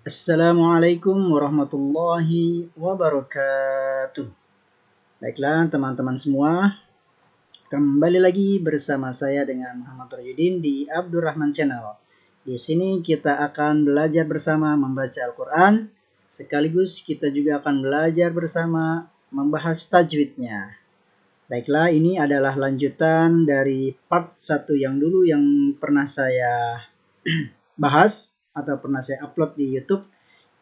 Assalamualaikum warahmatullahi wabarakatuh. Baiklah teman-teman semua, kembali lagi bersama saya dengan Muhammad Rajudin di Abdurrahman Channel. Di sini kita akan belajar bersama membaca Al-Quran, sekaligus kita juga akan belajar bersama membahas tajwidnya. Baiklah, ini adalah lanjutan dari part 1 yang dulu yang pernah saya bahas atau pernah saya upload di YouTube.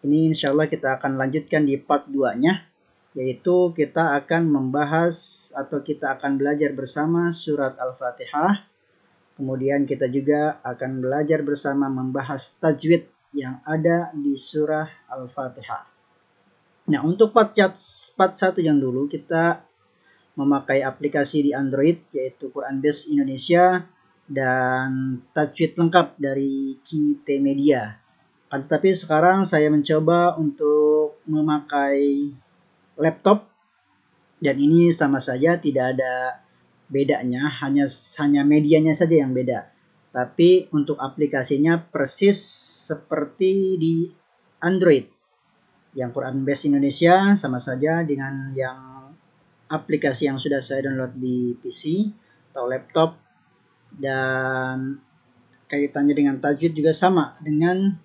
Ini insya Allah kita akan lanjutkan di part 2-nya, yaitu kita akan membahas atau kita akan belajar bersama surat Al-Fatihah. Kemudian kita juga akan belajar bersama membahas tajwid yang ada di surah Al-Fatihah. Nah, untuk part 1 yang dulu kita memakai aplikasi di Android, yaitu Quran Base Indonesia dan tajwid lengkap dari QT Media. Tetapi sekarang saya mencoba untuk memakai laptop, dan ini sama saja tidak ada bedanya, hanya medianya saja yang beda. Tapi untuk aplikasinya persis seperti di Android. Yang Quran Base Indonesia sama saja dengan yang aplikasi yang sudah saya download di PC atau laptop, dan kaitannya dengan tajwid juga sama dengan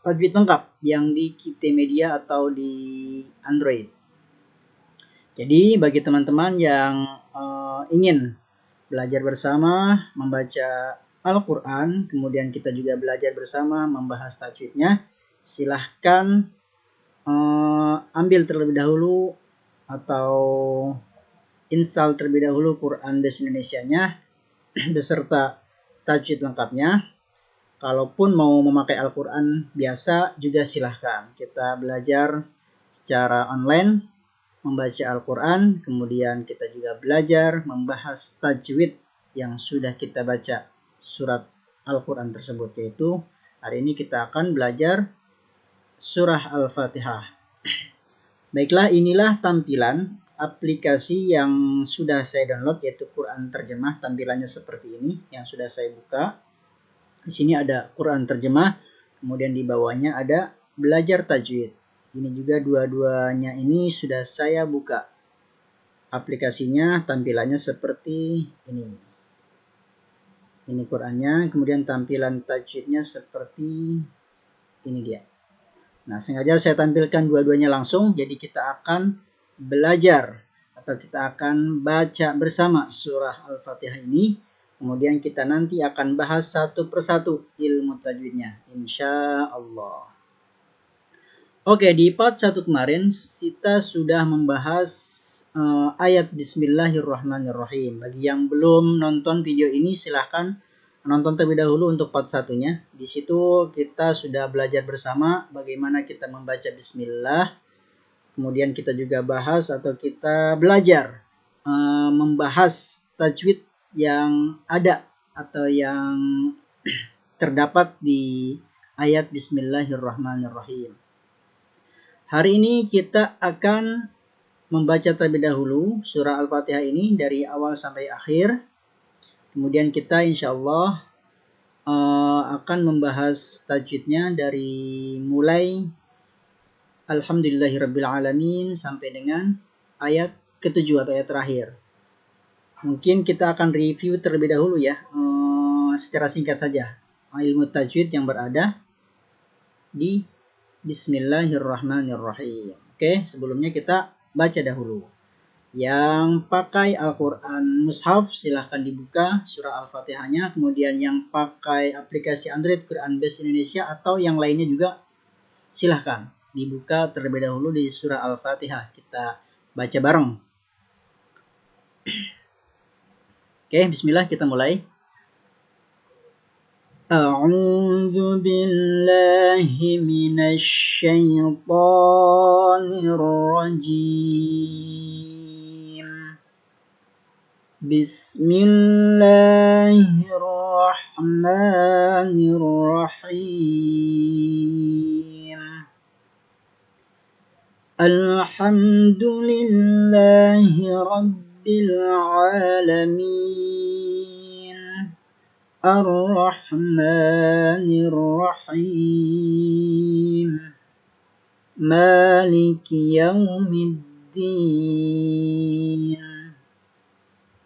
tajwid lengkap yang di QT Media atau di Android. Jadi bagi teman-teman yang ingin belajar bersama membaca Al-Quran, kemudian kita juga belajar bersama membahas tajwidnya, silahkan ambil terlebih dahulu atau install terlebih dahulu Quran Base Indonesia-nya beserta tajwid lengkapnya. Kalaupun mau memakai Al-Quran biasa juga silahkan. Kita belajar secara online membaca Al-Quran, kemudian kita juga belajar membahas tajwid yang sudah kita baca surat Al-Quran tersebut, yaitu hari ini kita akan belajar surah Al-Fatihah. Baiklah, inilah tampilan aplikasi yang sudah saya download, yaitu Quran Terjemah. Tampilannya seperti ini yang sudah saya buka. Di sini ada Quran Terjemah, kemudian di bawahnya ada belajar tajwid. Ini juga dua-duanya ini sudah saya buka. Aplikasinya tampilannya seperti ini. Ini Qurannya, kemudian tampilan tajwidnya seperti ini dia. Nah, sengaja saya tampilkan dua-duanya langsung, jadi kita akan belajar atau kita akan baca bersama surah Al-Fatihah ini. Kemudian kita nanti akan bahas satu persatu ilmu tajwidnya, insya Allah. Oke, di part 1 kemarin kita sudah membahas ayat Bismillahirrahmanirrahim. Bagi yang belum nonton video ini, silahkan nonton terlebih dahulu untuk part 1-nya. Di situ kita sudah belajar bersama bagaimana kita membaca Bismillah. Kemudian kita juga bahas atau kita belajar membahas tajwid yang ada atau yang terdapat di ayat Bismillahirrahmanirrahim. Hari ini kita akan membaca terlebih dahulu surah Al-Fatihah ini dari awal sampai akhir. Kemudian kita insya Allah akan membahas tajwidnya dari mulai Alhamdulillahirrabbilalamin sampai dengan ayat ke-7 atau ayat terakhir. Mungkin kita akan review terlebih dahulu ya, secara singkat saja, ilmu tajwid yang berada di Bismillahirrahmanirrahim. Oke, sebelumnya kita baca dahulu. Yang pakai Al-Quran Mushaf silahkan dibuka surah Al-Fatihahnya. Kemudian yang pakai aplikasi Android Quran Base Indonesia atau yang lainnya juga silahkan dibuka terlebih dahulu di surah Al-Fatihah. Kita baca bareng. Oke, bismillah, kita mulai. A'udzu billahi minasy syaithanir rajim. Bismillahirrahmanirrahim. Alhamdulillahi rabbil alamin. Ar-Rahmanir Rahim. maliki yaumiddin.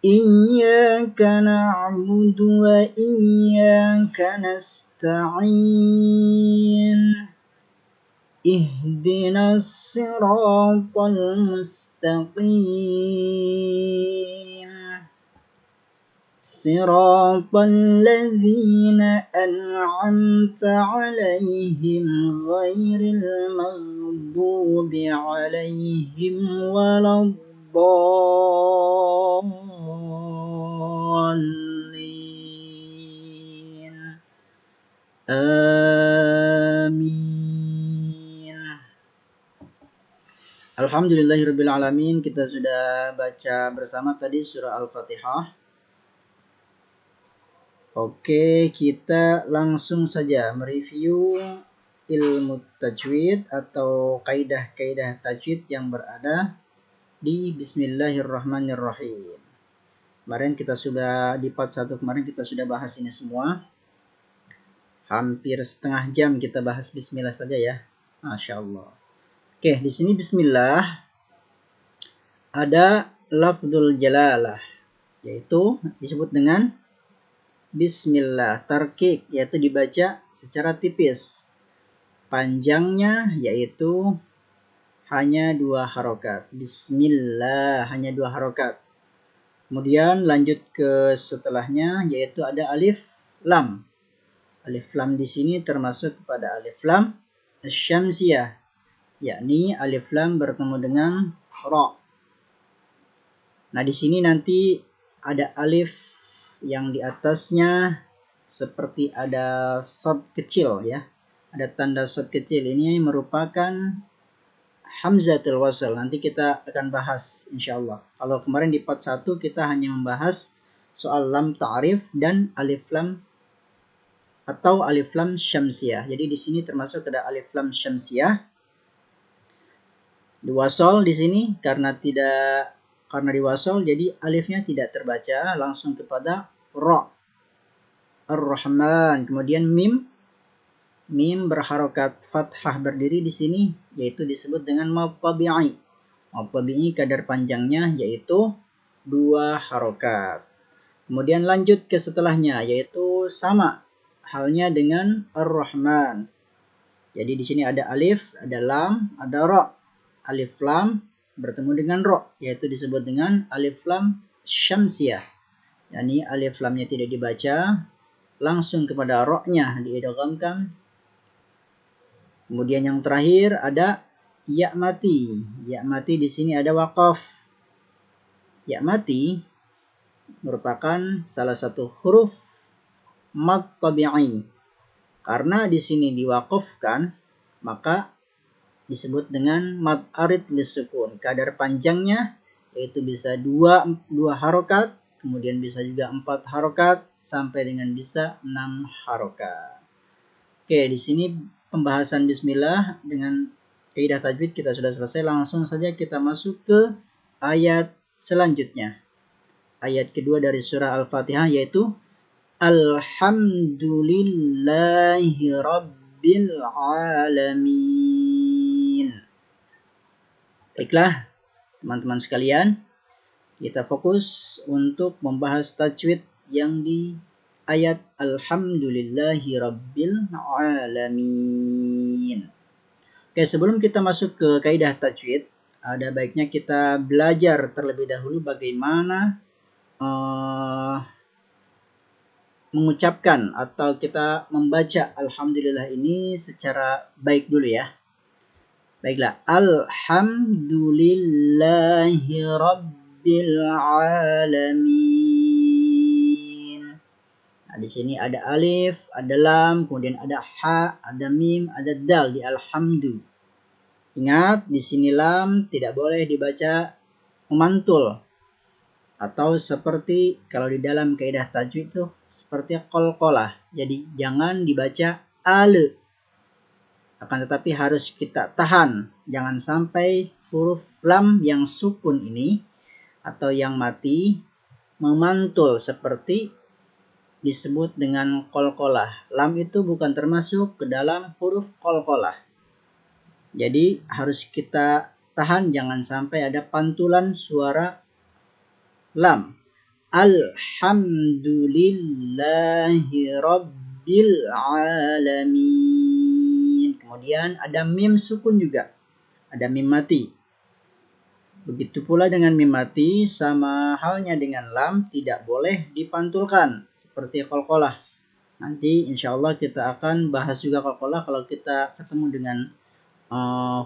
Iyyaka na'budu wa iyyaka nasta'in. Ihdinas siratal mustaqim. Siratal ladzina an'amta 'alaihim ghairil maghdubi 'alaihim waladdallin. Amin. Alhamdulillahirabbil alamin. Kita sudah baca bersama tadi surah Al-Fatihah. Oke, kita langsung saja mereview ilmu tajwid atau kaidah-kaidah tajwid yang berada di Bismillahirrahmanirrahim. Kemarin kita sudah di part 1 kemarin kita sudah bahas ini semua. Hampir setengah jam kita bahas bismillah saja ya. Masya Allah. Oke, di sini bismillah ada lafdzul jalalah, yaitu disebut dengan bismillah, tarqiq, yaitu dibaca secara tipis. Panjangnya yaitu hanya 2 harokat. Bismillah, hanya 2 harokat. Kemudian lanjut ke setelahnya yaitu ada alif lam. Alif lam di sini termasuk kepada alif lam asy-syamsiyah, yakni alif lam bertemu dengan ra. Nah, di sini nanti ada alif yang di atasnya seperti ada shad kecil ya. Ada tanda shad kecil, ini merupakan hamzatul wasl. Nanti kita akan bahas insyaallah. Kalau kemarin di part 1 kita hanya membahas soal lam ta'rif dan alif lam atau alif lam syamsiyah. Jadi di sini termasuk ada alif lam syamsiyah. Diwasal di sini karena diwasal jadi alifnya tidak terbaca, langsung kepada ra. Ar-Rahman. Kemudian mim berharokat fathah berdiri di sini, yaitu disebut dengan mad tabi'i. Mad tabi'i kadar panjangnya yaitu 2 harokat. Kemudian lanjut ke setelahnya yaitu sama halnya dengan Ar-Rahman. Jadi di sini ada alif, ada lam, ada ra. Alif lam bertemu dengan ra, yaitu disebut dengan alif lam syamsiyah. Yani alif lamnya tidak dibaca, langsung kepada ra-nya diidghamkan. Kemudian yang terakhir ada ya mati. Ya mati di sini ada waqaf. Ya mati merupakan salah satu huruf mad tabi'i. Karena di sini diwaqafkan, maka disebut dengan mad arid lisukun. Kadar panjangnya yaitu bisa 2 harokat, kemudian bisa juga 4 harokat, sampai dengan bisa 6 harokat. Oke, di sini pembahasan bismillah dengan kaidah tajwid kita sudah selesai. Langsung saja kita masuk ke ayat selanjutnya. Ayat kedua dari surah Al-Fatihah yaitu Alhamdulillahi Rabbil Alamin. Baiklah, teman-teman sekalian, kita fokus untuk membahas tajwid yang di ayat Alhamdulillahi Rabbil Alamin. Oke, sebelum kita masuk ke kaidah tajwid, ada baiknya kita belajar terlebih dahulu bagaimana mengucapkan atau kita membaca Alhamdulillah ini secara baik dulu ya. Baiklah, Alhamdulillahi Rabbil Alamin. Nah, di sini ada alif, ada lam, kemudian ada ha, ada mim, ada dal di alhamdu. Ingat, di sini lam tidak boleh dibaca memantul. Atau seperti kalau di dalam kaidah tajwid itu seperti qalqalah. Jadi jangan dibaca ale. Akan tetapi harus kita tahan. Jangan sampai huruf lam yang sukun ini atau yang mati memantul seperti disebut dengan qalqalah. Lam itu bukan termasuk ke dalam huruf qalqalah. Jadi harus kita tahan, jangan sampai ada pantulan suara lam. Alhamdulillahi rabbil alamin. Kemudian ada mim sukun juga. Ada mim mati. Begitu pula dengan mim mati, sama halnya dengan lam, tidak boleh dipantulkan seperti qalqalah. Nanti insya Allah kita akan bahas juga qalqalah kalau kita ketemu dengan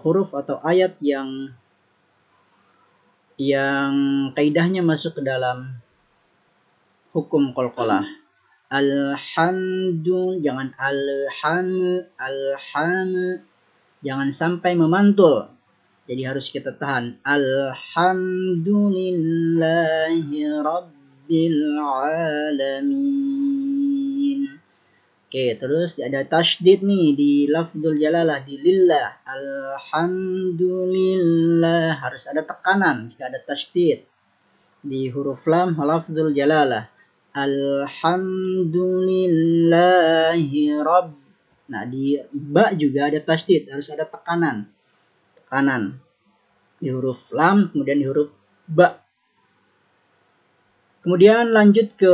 huruf atau ayat yang kaidahnya masuk ke dalam hukum qalqalah. Jangan jangan sampai memantul. Jadi harus kita tahan. Alhamdulillahi rabbil alamin. Oke, terus ada tasydid nih di lafzul jalalah, di lillah. Alhamdulillah, harus ada tekanan jika ada tasydid. Di huruf lam lafzul jalalah. Alhamdulillahi rabb. Nah, di ba juga ada tasydid, harus ada tekanan. Tekanan di huruf lam, kemudian di huruf ba. Kemudian lanjut ke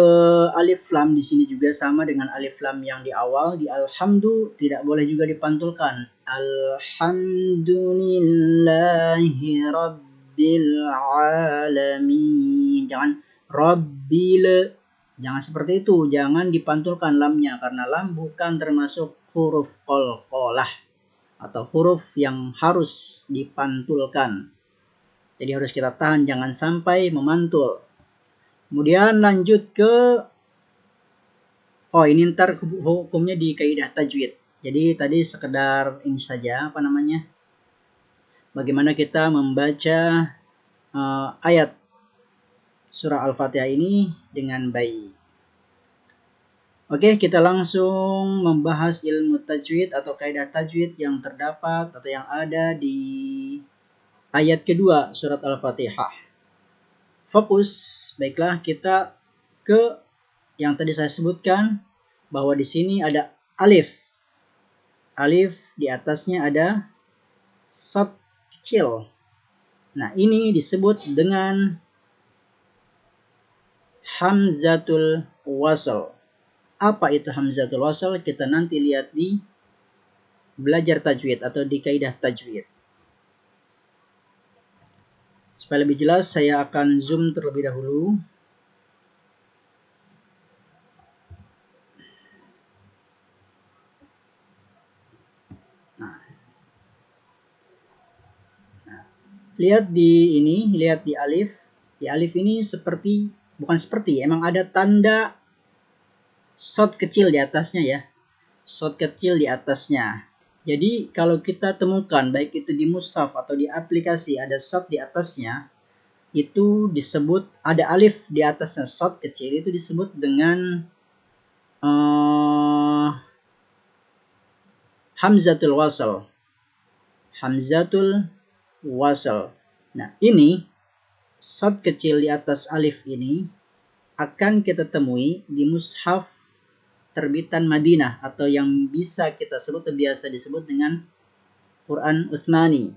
alif lam, di sini juga sama dengan alif lam yang di awal. Di alhamdu tidak boleh juga dipantulkan. Alhamdulillahi rabbil alamin. Jangan rabbil. Jangan seperti itu. Jangan dipantulkan lamnya karena lam bukan termasuk huruf qalqalah atau huruf yang harus dipantulkan. Jadi harus kita tahan, jangan sampai memantul. Kemudian lanjut ke, ini ntar hukumnya di kaidah tajwid. Jadi tadi sekedar ini saja, bagaimana kita membaca ayat surah Al-Fatihah ini dengan baik. Oke, kita langsung membahas ilmu tajwid atau kaidah tajwid yang terdapat atau yang ada di ayat kedua surat Al-Fatihah. Fokus, baiklah kita ke yang tadi saya sebutkan bahwa di sini ada alif. Alif di atasnya ada shad kecil. Nah, ini disebut dengan hamzatul wasl. Apa itu hamzatul wasl? Kita nanti lihat di belajar tajwid atau di kaidah tajwid. Supaya lebih jelas, saya akan zoom terlebih dahulu. Lihat di ini, lihat di alif. Di alif ini emang ada tanda shad kecil di atasnya ya. Shad kecil di atasnya. Jadi kalau kita temukan baik itu di mushaf atau di aplikasi ada shad di atasnya, itu disebut ada alif di atasnya shad kecil, itu disebut dengan hamzatul wasl. Hamzatul wasl. Nah, ini shad kecil di atas alif ini akan kita temui di mushaf terbitan Madinah atau yang bisa kita sebut biasa disebut dengan Quran Utsmani.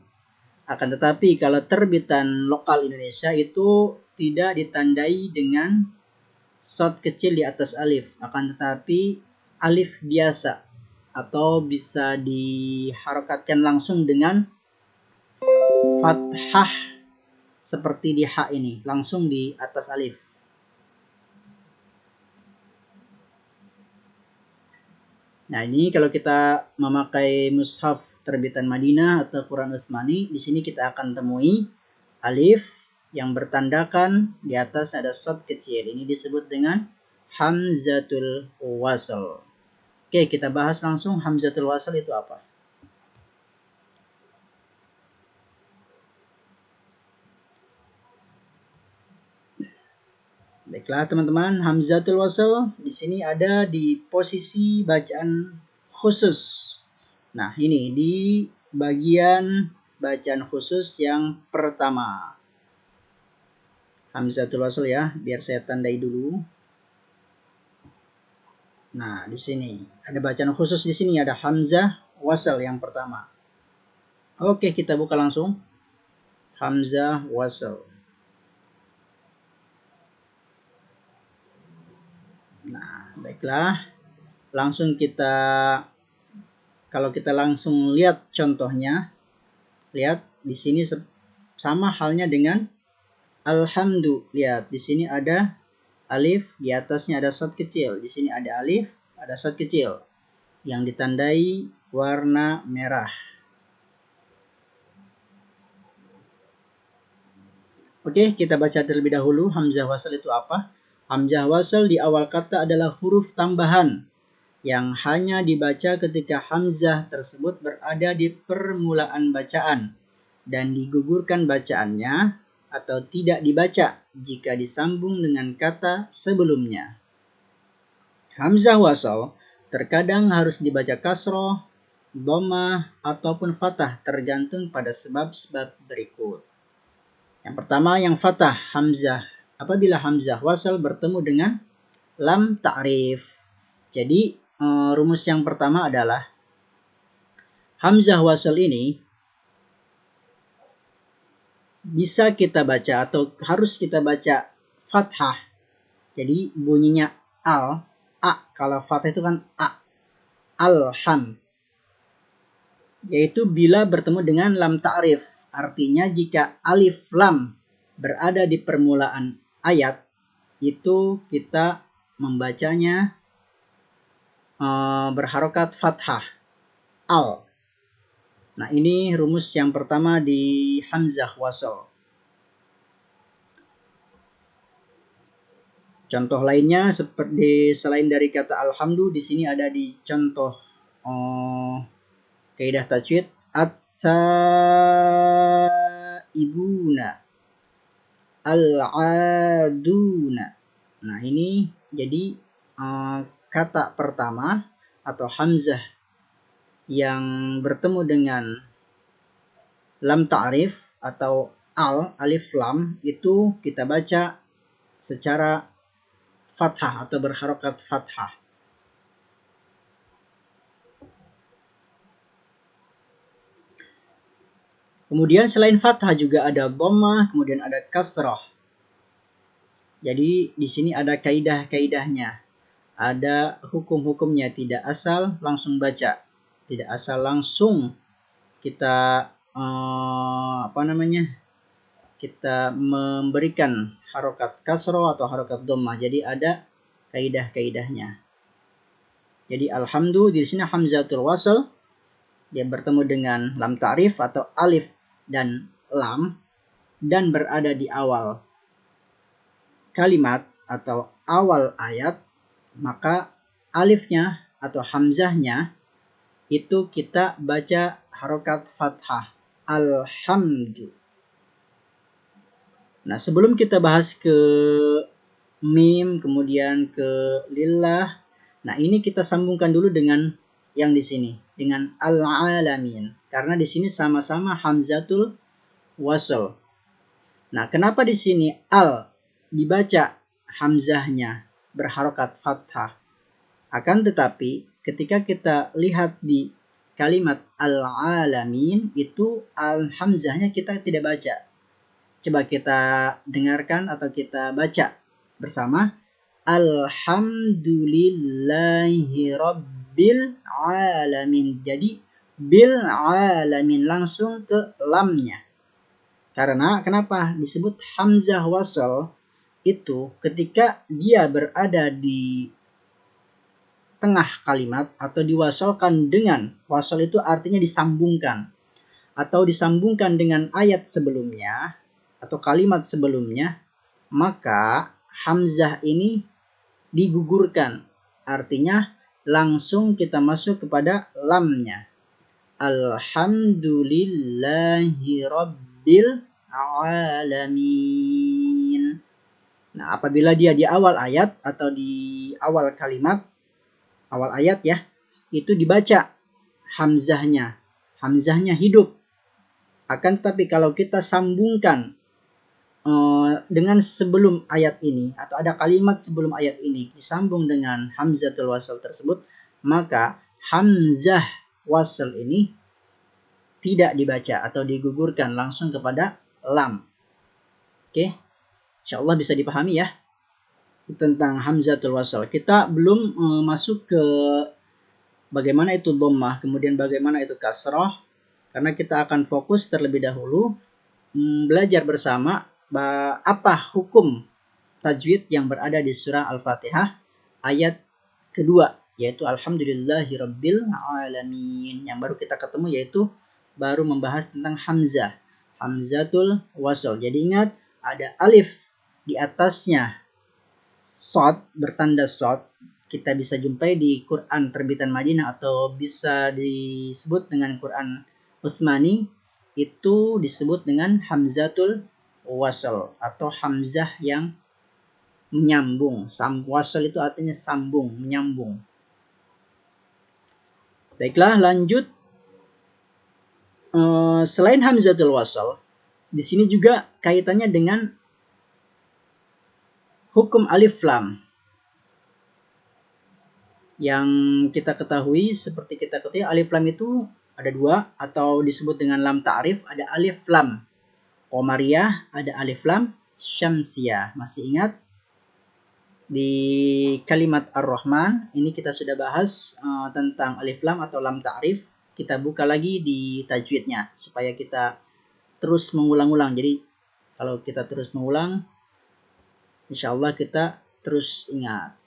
Akan tetapi kalau terbitan lokal Indonesia itu tidak ditandai dengan shad kecil di atas alif, akan tetapi alif biasa atau bisa diharokatkan langsung dengan fathah seperti di ha ini, langsung di atas alif. Nah, ini kalau kita memakai mushaf terbitan Madinah atau Quran Utsmani, di sini kita akan temui alif yang bertandakan di atas ada shad kecil. Ini disebut dengan hamzatul wasl. Oke, kita bahas langsung hamzatul wasl itu apa. Baiklah teman-teman, hamzatul wasl di sini ada di posisi bacaan khusus. Nah, ini di bagian bacaan khusus yang pertama. Hamzatul wasl ya, biar saya tandai dulu. Nah, di sini ada bacaan khusus, di sini ada hamzah wasl yang pertama. Oke, kita buka langsung hamzah wasl. Nah, baiklah. Langsung kalau kita langsung lihat contohnya, lihat di sini sama halnya dengan alhamdu. Lihat di sini ada alif, di atasnya ada shad kecil. Di sini ada alif, ada shad kecil yang ditandai warna merah. Oke, kita baca terlebih dahulu hamzah wasl itu apa. Hamzah wasl di awal kata adalah huruf tambahan yang hanya dibaca ketika hamzah tersebut berada di permulaan bacaan dan digugurkan bacaannya atau tidak dibaca jika disambung dengan kata sebelumnya. Hamzah wasl terkadang harus dibaca kasroh, dhammah, ataupun fathah tergantung pada sebab-sebab berikut. Yang pertama, yang fathah hamzah. Apabila hamzah wasl bertemu dengan lam ta'rif. Jadi rumus yang pertama adalah hamzah wasl ini bisa kita baca atau harus kita baca fathah. Jadi bunyinya al, a. Kalau fathah itu kan a, alham. Yaitu bila bertemu dengan lam ta'rif. Artinya jika alif lam berada di permulaan ayat, itu kita membacanya berharokat fathah, al. Nah, ini rumus yang pertama di hamzah wasl. Contoh lainnya seperti selain dari kata alhamdu, di sini ada di contoh kaidah tajwid at-taibuna, al-aduna. Nah, ini jadi kata pertama atau hamzah yang bertemu dengan lam ta'rif atau al, alif lam, itu kita baca secara fathah atau berharokat fathah. Kemudian selain fathah juga ada dhammah, kemudian ada kasrah. Jadi di sini ada kaidah-kaidahnya. Ada hukum-hukumnya, tidak asal langsung baca. Tidak asal langsung kita kita memberikan harokat kasroh atau harokat dhammah. Jadi ada kaidah-kaidahnya. Jadi alhamdu di sini hamzatul wasl, dia bertemu dengan lam ta'rif atau alif dan lam dan berada di awal kalimat atau awal ayat, maka alifnya atau hamzahnya itu kita baca harokat fathah, alhamdu. Nah, sebelum kita bahas ke mim, kemudian ke lillah, nah ini kita sambungkan dulu dengan yang di sini, dengan al-alamin. Karena di sini sama-sama hamzatul wasl. Nah, kenapa di sini al dibaca hamzahnya berharokat fathah? Akan tetapi ketika kita lihat di kalimat al-alamin itu al hamzahnya kita tidak baca. Coba kita dengarkan atau kita baca bersama. Alhamdulillahi rabbil alamin. Jadi bil alamin langsung ke lamnya. Karena kenapa disebut hamzah wasl itu ketika dia berada di tengah kalimat atau diwasalkan dengan, wasal itu artinya disambungkan atau disambungkan dengan ayat sebelumnya atau kalimat sebelumnya, maka hamzah ini digugurkan. Artinya langsung kita masuk kepada lamnya. Alhamdulillahi rabbil alamin. Nah, apabila dia di awal ayat atau di awal kalimat, awal ayat ya, itu dibaca hamzahnya. Hamzahnya hidup. Akan tetapi kalau kita sambungkan dengan sebelum ayat ini atau ada kalimat sebelum ayat ini disambung dengan hamzatul wasl tersebut, maka hamzah wasl ini tidak dibaca atau digugurkan langsung kepada lam. Oke, insyaallah bisa dipahami ya tentang hamzatul wasl. Kita belum masuk ke bagaimana itu dhammah, kemudian bagaimana itu kasrah, karena kita akan fokus terlebih dahulu belajar bersama apa hukum tajwid yang berada di surah Al-Fatihah ayat kedua, yaitu Alhamdulillahirabbil alamin. Yang baru kita ketemu yaitu baru membahas tentang hamzah, hamzatul wasl. Jadi ingat ada alif di atasnya shad, bertanda shad. Kita bisa jumpai di Quran terbitan Madinah atau bisa disebut dengan Quran Utsmani, itu disebut dengan hamzatul wasl atau hamzah yang menyambung. Wasl itu artinya sambung, menyambung. Baiklah, lanjut. Selain hamzatul wasl, di sini juga kaitannya dengan hukum alif lam. Yang kita ketahui, seperti kita ketahui, alif lam itu ada dua, atau disebut dengan lam ta'rif. Ada alif lam qamariyah, ada alif lam syamsiyah. Masih ingat? Di kalimat Ar-Rahman ini kita sudah bahas tentang alif lam atau lam ta'rif. Kita buka lagi di tajwidnya supaya kita terus mengulang-ulang. Jadi kalau kita terus mengulang, insya Allah kita terus ingat.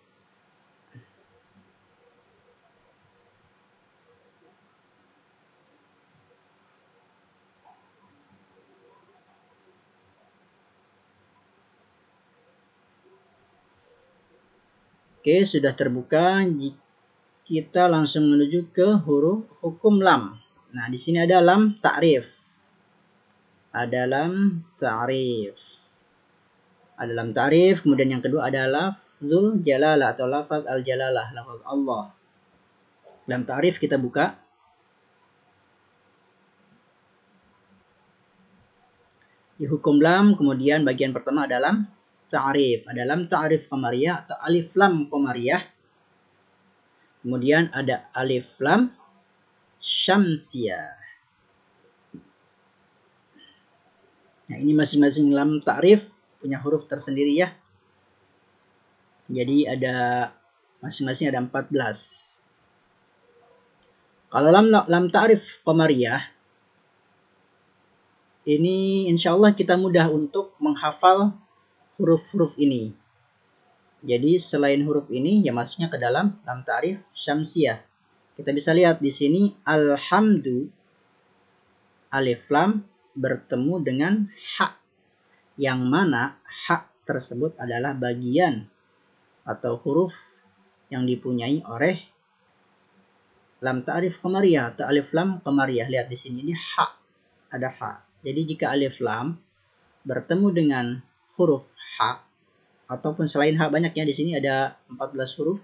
Oke, sudah terbuka. Kita langsung menuju ke huruf hukum lam. Nah, di sini ada lam ta'rif. Ada lam ta'rif. Ada lam ta'rif, kemudian yang kedua ada lafzul jalalah atau lafaz al-jalalah, lafaz Allah. Lam ta'rif kita buka. Di hukum lam, kemudian bagian pertama ada lam ta'rif. Ada lam ta'rif qamariyah atau alif lam qamariyah. Kemudian ada alif lam syamsiyah. Nah, ini masing-masing lam ta'rif punya huruf tersendiri ya. Jadi ada masing-masing ada 14. Kalau lam ta'rif qamariyah, ini insya Allah kita mudah untuk menghafal huruf-huruf ini. Jadi selain huruf ini, ya masuknya ke dalam lam ta'rif syamsiyah. Kita bisa lihat di sini alhamdu, alif lam bertemu dengan ha, yang mana ha tersebut adalah bagian atau huruf yang dipunyai oleh lam ta'rif qamariyah atau alif lam qamariyah. Lihat di sini ini ha, ada ha. Jadi jika alif lam bertemu dengan huruf ha ataupun selain ha, banyak ya, di sini ada 14 huruf.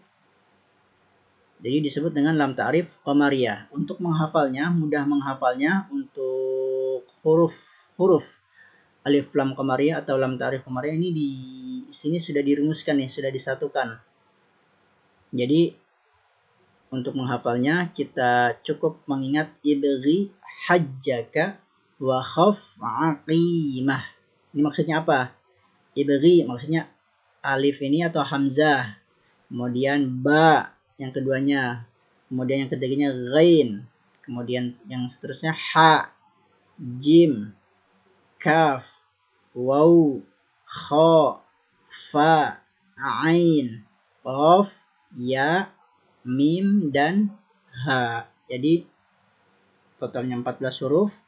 Jadi disebut dengan lam ta'rif qamariyah. Untuk menghafalnya, mudah menghafalnya untuk huruf alif lam qamariyah atau lam ta'rif qamariyah ini di sini sudah dirumuskan nih, sudah disatukan. Jadi untuk menghafalnya kita cukup mengingat ibghi hajjaka wa khaf aqimah. Ini maksudnya apa? Ibghi maksudnya alif ini atau hamzah, kemudian ba yang keduanya, kemudian yang ketiganya ghain, kemudian yang seterusnya ha, jim, kaf, waw, kha, fa, ain, qaf, ya, mim, dan ha. Jadi totalnya 14 huruf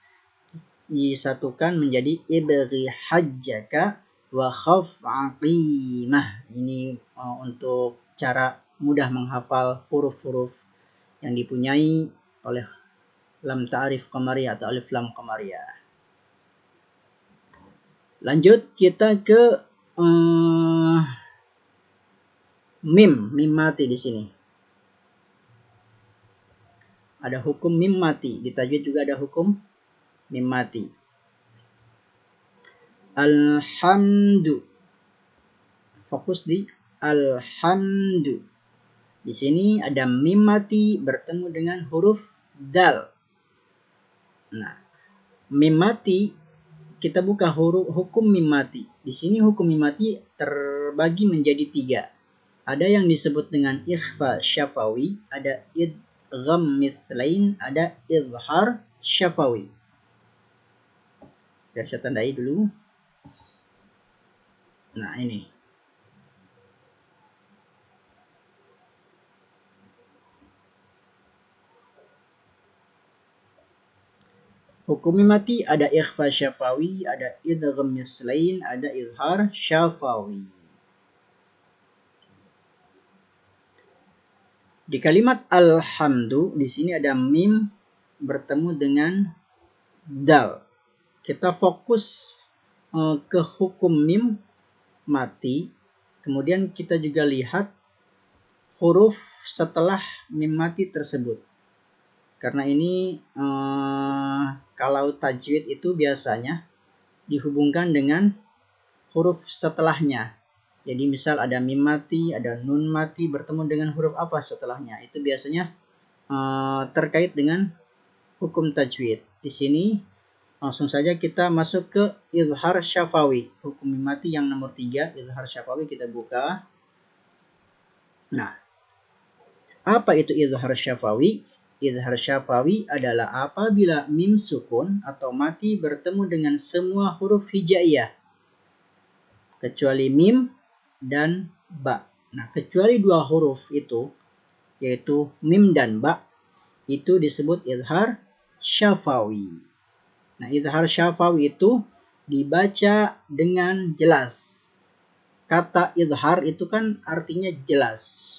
disatukan menjadi ibghi hajjaka wa khaf aqimah. Ini untuk cara mudah menghafal huruf-huruf yang dipunyai oleh lam ta'rif qamariyah atau alif lam qamariyah. Lanjut kita ke mim mati di sini. Ada hukum mim mati, di tajwid juga ada hukum mim mati. Alhamdu. Fokus di alhamdu. Di sini ada mim mati bertemu dengan huruf dal. Nah, mim mati, kita buka hukum mim mati. Di sini hukum mim mati terbagi menjadi 3. Ada yang disebut dengan ikhfa syafawi, ada idgham mithlain, ada izhar syafawi. Biar saya tandai dulu. Nah, ini. Hukum mim mati ada ikhfa syafawi, ada idgham mithlain, ada izhar syafawi. Di kalimat alhamdu, di sini ada mim bertemu dengan dal. Kita fokus ke hukum mim mati. Kemudian kita juga lihat huruf setelah mim mati tersebut. Karena ini kalau tajwid itu biasanya dihubungkan dengan huruf setelahnya. Jadi misal ada mim mati, ada nun mati bertemu dengan huruf apa setelahnya. Itu biasanya terkait dengan hukum tajwid. Di sini langsung saja kita masuk ke izhar syafawi. Hukum mim mati yang nomor 3, izhar syafawi, kita buka. Nah, apa itu izhar syafawi? Izhar syafawi adalah apabila mim sukun atau mati bertemu dengan semua huruf hijaiyah kecuali mim dan ba. Nah, kecuali 2 huruf itu, yaitu mim dan ba, itu disebut izhar syafawi. Nah, izhar syafawi itu dibaca dengan jelas. Kata izhar itu kan artinya jelas.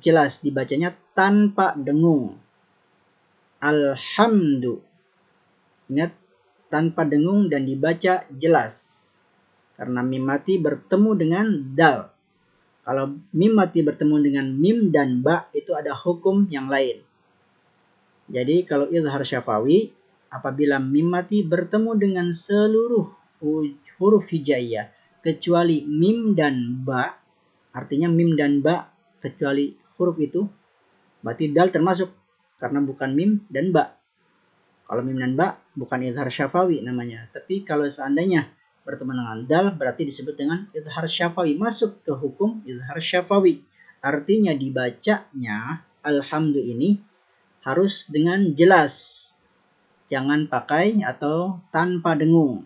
Jelas dibacanya tanpa dengung. Alhamdu. Ingat, tanpa dengung dan dibaca jelas. Karena mim mati bertemu dengan dal. Kalau mim mati bertemu dengan mim dan ba, itu ada hukum yang lain. Jadi kalau izhar syafawi, apabila mim mati bertemu dengan seluruh huruf hijaiyah kecuali mim dan ba, artinya mim dan ba kecuali huruf itu, berarti dal termasuk karena bukan mim dan ba. Kalau mim dan ba bukan izhar syafawi namanya. Tapi kalau seandainya bertemu dengan dal, berarti disebut dengan izhar syafawi, masuk ke hukum izhar syafawi. Artinya dibacanya alhamdu ini harus dengan jelas. Jangan pakai atau tanpa dengung.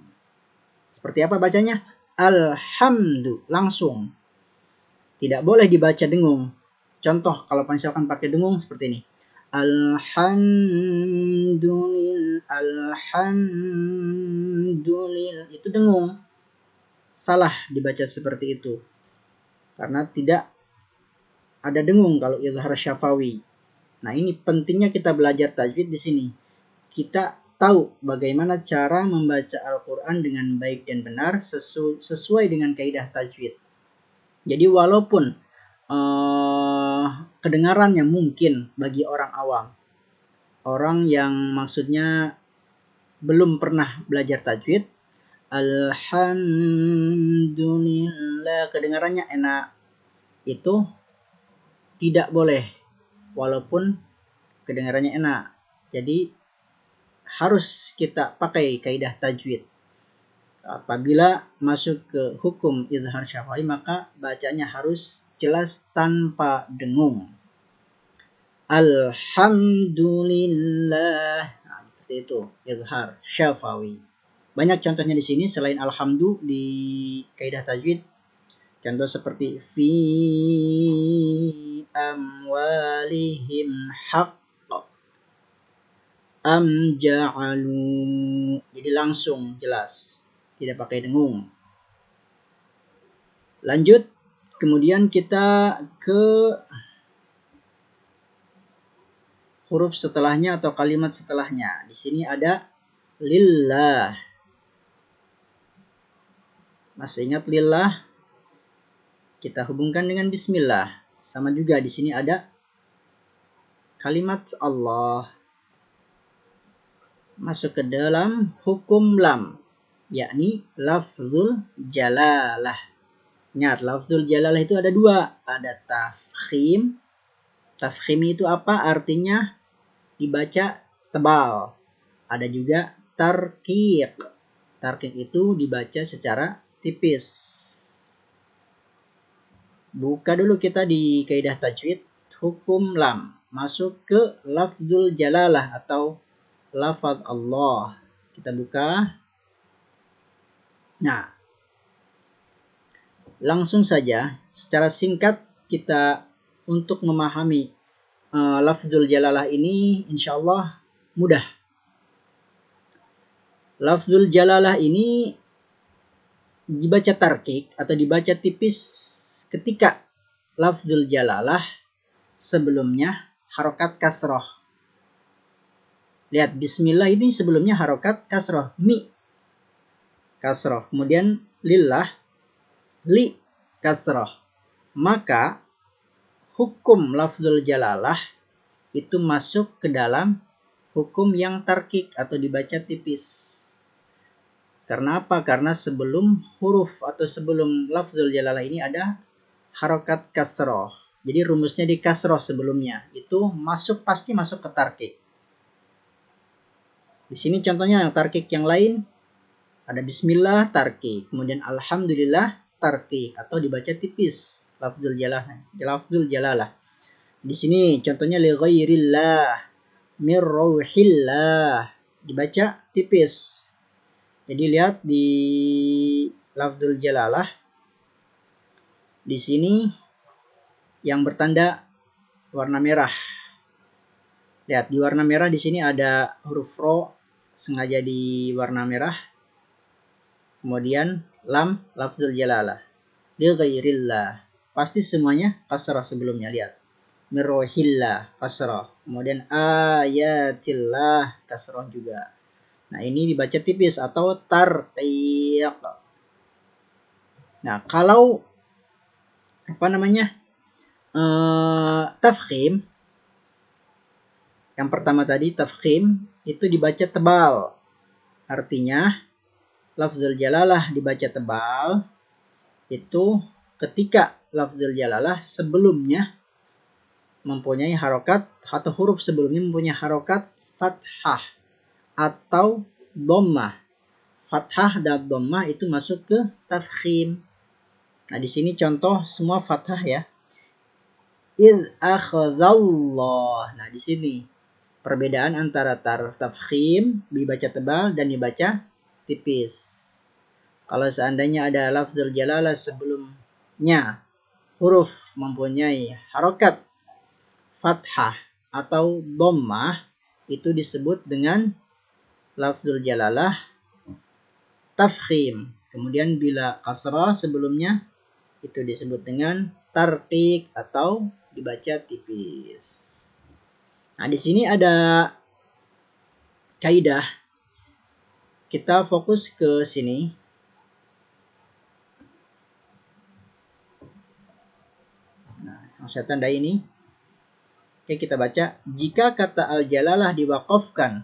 Seperti apa bacanya? Alhamdu, langsung. Tidak boleh dibaca dengung. Contoh kalau misalkan pakai dengung seperti ini. Alhamdulillah, itu dengung. Salah dibaca seperti itu. Karena tidak ada dengung kalau izhar syafawi. Nah, ini pentingnya kita belajar tajwid di sini. Kita tahu bagaimana cara membaca Al-Quran dengan baik dan benar sesuai dengan kaidah tajwid. Jadi walaupun kedengarannya mungkin bagi orang awam, orang yang maksudnya belum pernah belajar tajwid, alhamdulillah kedengarannya enak, itu tidak boleh walaupun kedengarannya enak. Jadi harus kita pakai kaidah tajwid. Apabila masuk ke hukum izhar syafawi, maka bacanya harus jelas tanpa dengung. Alhamdulillah. Nah, seperti itu izhar syafawi. Banyak contohnya di sini selain alhamdu di kaidah tajwid. Contoh seperti fi amwalihim haqq am ja'alu. Jadi langsung jelas, tidak pakai dengung. Lanjut, kemudian kita ke huruf setelahnya atau kalimat setelahnya. Di sini ada lillah. Masih ingat lillah? Kita hubungkan dengan bismillah. Sama juga di sini ada kalimat Allah. Masuk ke dalam hukum lam, yakni lafzul jalalah. Ingat, lafzul jalalah itu ada 2. Ada tafkhim. Tafkhim itu apa? Artinya dibaca tebal. Ada juga tarqiq. Tarqiq itu dibaca secara tipis. Buka dulu kita di kaidah tajwid hukum lam. Masuk ke lafzul jalalah atau lafaz Allah. Kita buka. Nah, langsung saja secara singkat kita untuk memahami lafzul jalalah ini insyaallah mudah. Lafzul jalalah ini dibaca tarqiq atau dibaca tipis ketika lafzul jalalah sebelumnya harokat kasroh. Lihat, bismillah ini sebelumnya harokat kasroh, mi kasroh, kemudian lillah, li kasroh. Maka hukum lafzul jalalah itu masuk ke dalam hukum yang tarqiq atau dibaca tipis. Karena apa? Karena sebelum huruf atau sebelum lafzul jalalah ini ada harokat kasroh. Jadi rumusnya di kasroh sebelumnya. Itu pasti masuk ke tarqiq. Di sini contohnya tarqiq yang lain. Ada bismillah tarqiq. Kemudian alhamdulillah tarqiq. Atau dibaca tipis. Lafzul jalalah. Di sini contohnya li ghairillah. Mir rauhillah. Dibaca tipis. Jadi lihat di lafzul jalalah di sini yang bertanda warna merah. Lihat di warna merah di sini ada huruf ro sengaja di warna merah. Kemudian lam lafzul jalalah. Li ghairillah. Pasti semuanya kasrah sebelumnya, lihat. Mirrohillah kasrah. Kemudian ayatillah kasrah juga. Nah, ini dibaca tipis atau tarqiq. Nah, kalau tafkhim, yang pertama tadi tafkhim itu dibaca tebal. Artinya lafzul jalalah dibaca tebal itu ketika lafzul jalalah sebelumnya mempunyai harokat atau huruf sebelumnya mempunyai harokat fathah atau dhammah. Fathah dan dhammah itu masuk ke tafkhim. Nah, di sini contoh semua fathah ya. Idz akhadallah. Nah, di sini perbedaan antara tafkhim dibaca tebal dan dibaca tipis. Kalau seandainya ada lafzul jalalah sebelumnya huruf mempunyai harokat fathah atau dhammah, itu disebut dengan lafzul jalalah tafkhim. Kemudian bila kasrah sebelumnya itu disebut dengan tarqiq atau dibaca tipis. Nah, di sini ada kaidah. Kita fokus ke sini. Nah, yang saya tandai ini. Oke, kita baca. Jika kata al-jalalah diwaqafkan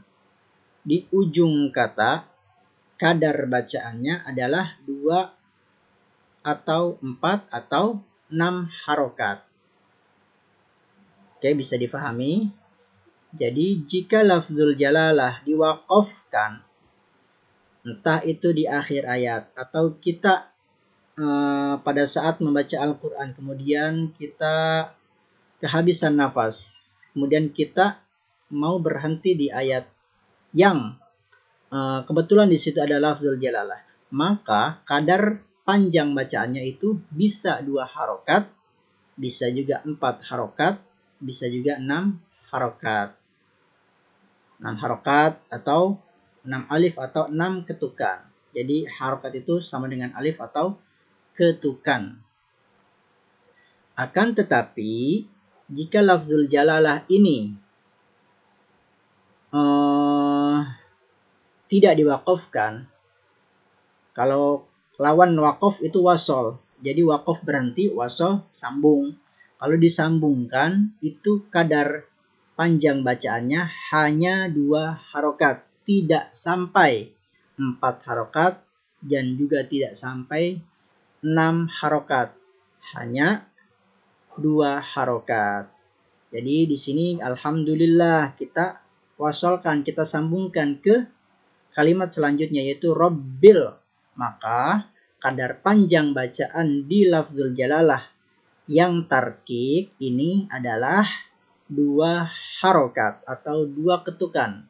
di ujung kata, kadar bacaannya adalah 2 atau 4 atau 6 harokat. Oke, bisa difahami. Jadi jika lafzul jalalah diwaqafkan, entah itu di akhir ayat atau kita pada saat membaca Al-Quran, kemudian kita kehabisan nafas, kemudian kita mau berhenti di ayat yang kebetulan di situ ada lafzul jalalah, maka kadar panjang bacaannya itu bisa 2 harokat, bisa juga 4 harokat, bisa juga 6 harokat. 6 harokat atau 6 alif atau 6 ketukan. Jadi harokat itu sama dengan alif atau ketukan. Akan tetapi jika lafzul jalalah ini tidak diwaqafkan, kalau lawan waqaf itu wasol, jadi waqaf berhenti, wasol sambung. Kalau disambungkan itu kadar panjang bacaannya hanya 2 harokat, tidak sampai 4 harokat dan juga tidak sampai 6 harokat, hanya 2 harokat. Jadi di sini alhamdulillah kita wasolkan, kita sambungkan ke kalimat selanjutnya yaitu Rabbil, maka kadar panjang bacaan di lafzul jalalah yang tarkik ini adalah 2 harokat atau 2 ketukan.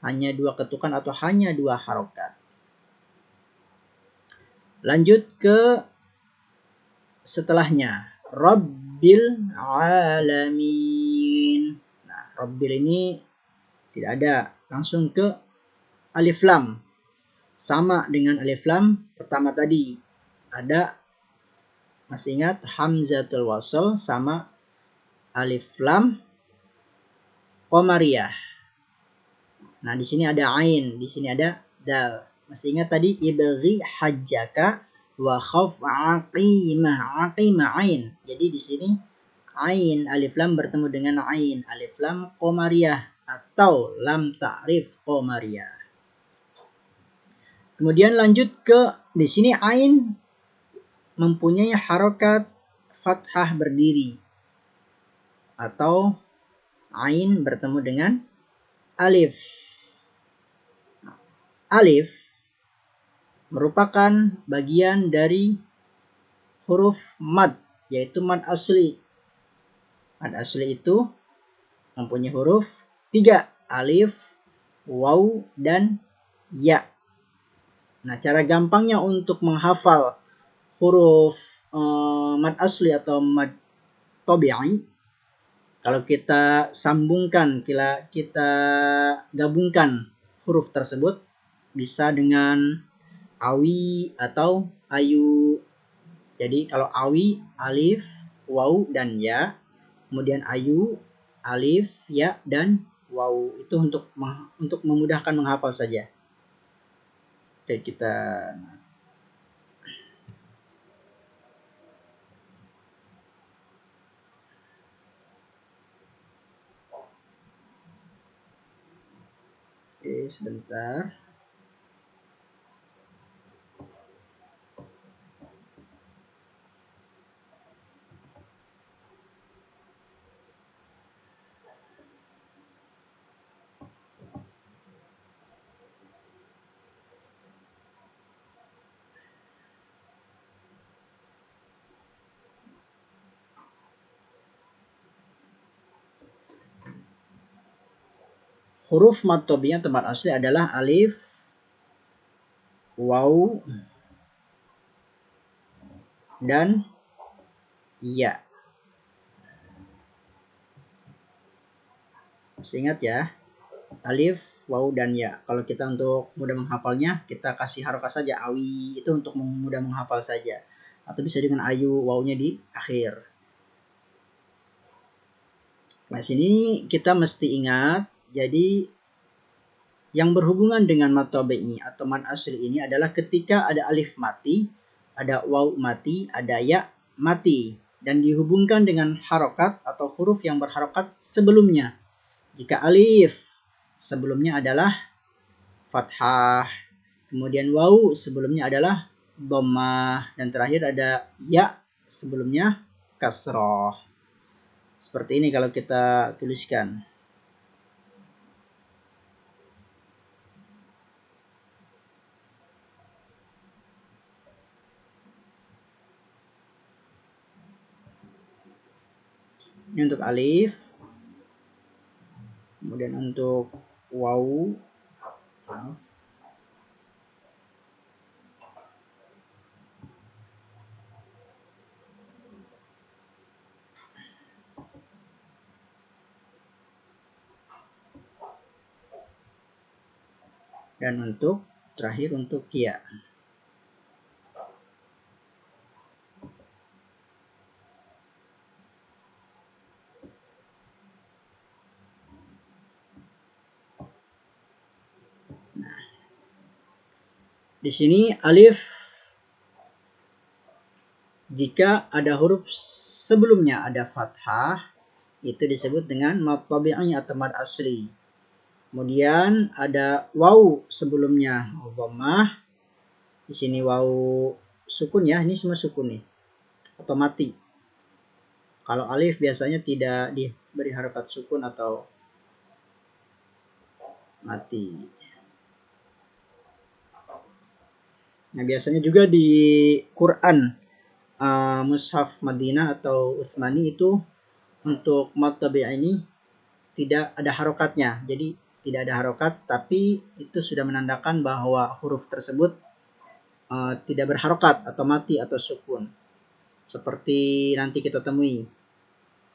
Hanya 2 ketukan atau hanya 2 harokat. Lanjut ke setelahnya. Rabbil alamin. Nah, Rabbil ini tidak ada. Langsung ke alif lam. Sama dengan alif lam pertama tadi. Ada, masih ingat, hamzatul wasl sama alif lam qamariyah. Nah, di sini ada ain, di sini ada dal. Masih ingat tadi ibghi hajjaka wa khaf aqimah, aqimah ain. Jadi di sini ain alif lam bertemu dengan ain alif lam qamariyah atau lam ta'rif qamariyah. Kemudian lanjut ke di sini ain mempunyai harokat fathah berdiri atau ain bertemu dengan alif. Alif merupakan bagian dari huruf mad, yaitu mad asli. Mad asli itu mempunyai huruf 3, alif, waw, dan ya. Nah, cara gampangnya untuk menghafal huruf mad asli atau mad tabi'i, kalau kita sambungkan, kita gabungkan huruf tersebut, bisa dengan awi atau ayu. Jadi kalau awi, alif, waw, dan ya. Kemudian ayu, alif, ya, dan waw. Itu untuk memudahkan menghafal saja. Oke, kita sebentar. Huruf mad tabi'i yang tempat asli adalah alif, waw, dan ya. Masih ingat ya? Alif, waw, dan ya. Kalau kita untuk mudah menghafalnya, kita kasih harokat saja awi, itu untuk mudah menghafal saja. Atau bisa dengan ayu, wawnya di akhir. Nah, sini kita mesti ingat, jadi yang berhubungan dengan mad tabi'i atau mad asli ini adalah ketika ada alif mati, ada waw mati, ada ya mati, dan dihubungkan dengan harokat atau huruf yang berharokat sebelumnya. Jika alif sebelumnya adalah fathah, kemudian waw sebelumnya adalah dhammah, dan terakhir ada ya sebelumnya kasroh. Seperti ini kalau kita tuliskan. Ini untuk alif. Kemudian untuk waw, dan untuk terakhir untuk ya. Nah, di sini alif, jika ada huruf sebelumnya ada fathah, itu disebut dengan mad tabi'i atau mad asli. Kemudian ada waw sebelumnya dhammah. Di sini waw sukun ya, ini semua sukun nih, atau mati. Kalau alif biasanya tidak diberi harokat sukun atau mati. Nah, biasanya juga di Quran Mushaf Madinah atau Utsmani itu untuk mad tabi'i ini tidak ada harokatnya. Jadi tidak ada harokat, tapi itu sudah menandakan bahwa huruf tersebut tidak berharokat atau mati atau sukun. Seperti nanti kita temui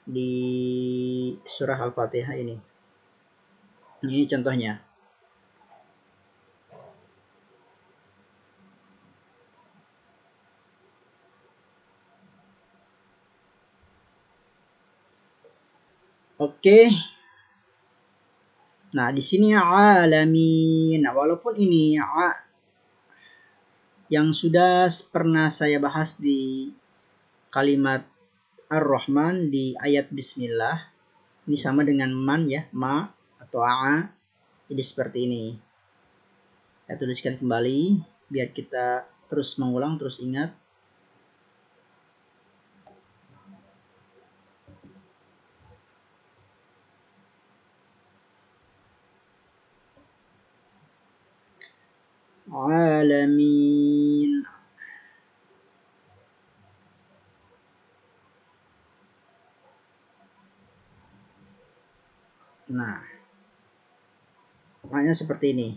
di surah Al-Fatihah ini. Ini contohnya. Oke. Nah, di sini alamin. Nah, walaupun ini yang sudah pernah saya bahas di kalimat Ar-Rahman di ayat Bismillah. Ini sama dengan man ya, ma atau a. Jadi seperti ini. Saya tuliskan kembali biar kita terus mengulang, terus ingat. Alamin. Nah, maknanya seperti ini.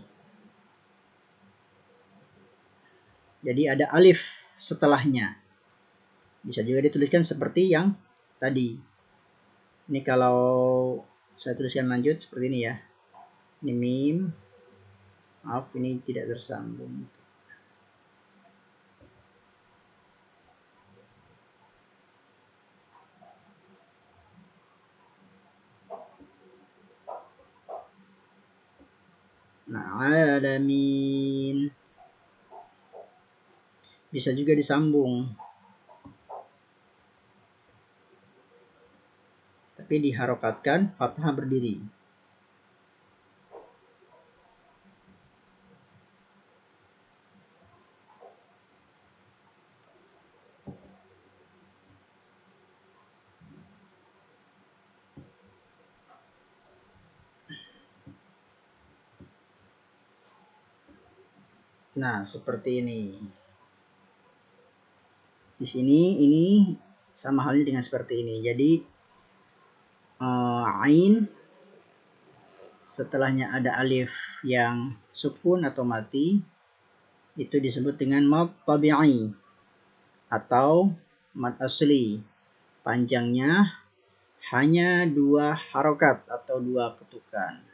Jadi ada alif setelahnya. Bisa juga dituliskan seperti yang tadi. Ini kalau saya tuliskan lanjut seperti ini ya. Ini mim. Maaf, ini tidak tersambung. Nah, alamin. Bisa juga disambung. Tapi diharokatkan, fathah berdiri. Nah, seperti ini. Di sini ini sama halnya dengan seperti ini. Jadi ain setelahnya ada alif yang sukun atau mati, itu disebut dengan mad tabi'i atau mad asli. Panjangnya hanya 2 harokat atau 2 ketukan.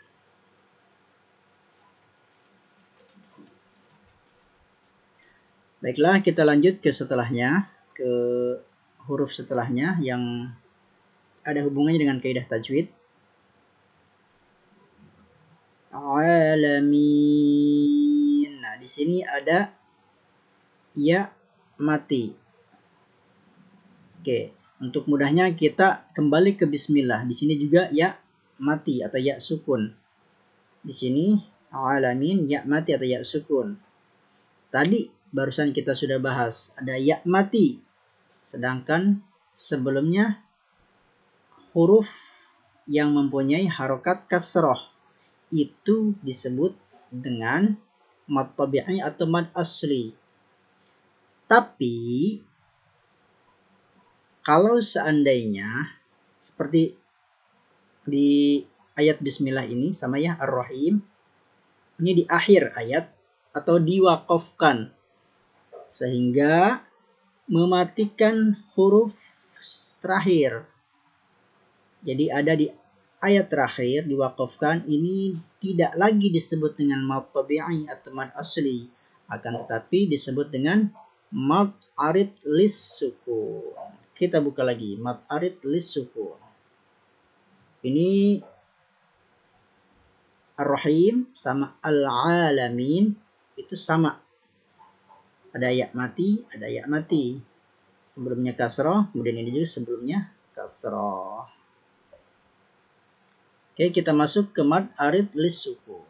Baiklah, kita lanjut ke setelahnya, ke huruf setelahnya yang ada hubungannya dengan kaidah tajwid. Alamin. Nah, di sini ada ya mati. Oke, untuk mudahnya kita kembali ke bismillah. Di sini juga ya mati atau ya sukun. Di sini alamin ya mati atau ya sukun. Tadi barusan kita sudah bahas ada ya mati. Sedangkan sebelumnya huruf yang mempunyai harokat kasroh itu disebut dengan mad tabi'i atau mad asli. Tapi kalau seandainya seperti di ayat bismillah ini sama ya ar-rahim, ini di akhir ayat atau diwakafkan sehingga mematikan huruf terakhir. Jadi ada di ayat terakhir diwakafkan, ini tidak lagi disebut dengan mad tabi'i atau mad asli, akan tetapi disebut dengan mad arid lis sukun. Kita buka lagi mad arid lis sukun. Ini ar-rahim sama al-alamin itu sama. Ada ya mati, ada ya mati. Sebelumnya kasrah, kemudian ini juga sebelumnya kasrah. Oke, kita masuk ke mad arid lis sukun.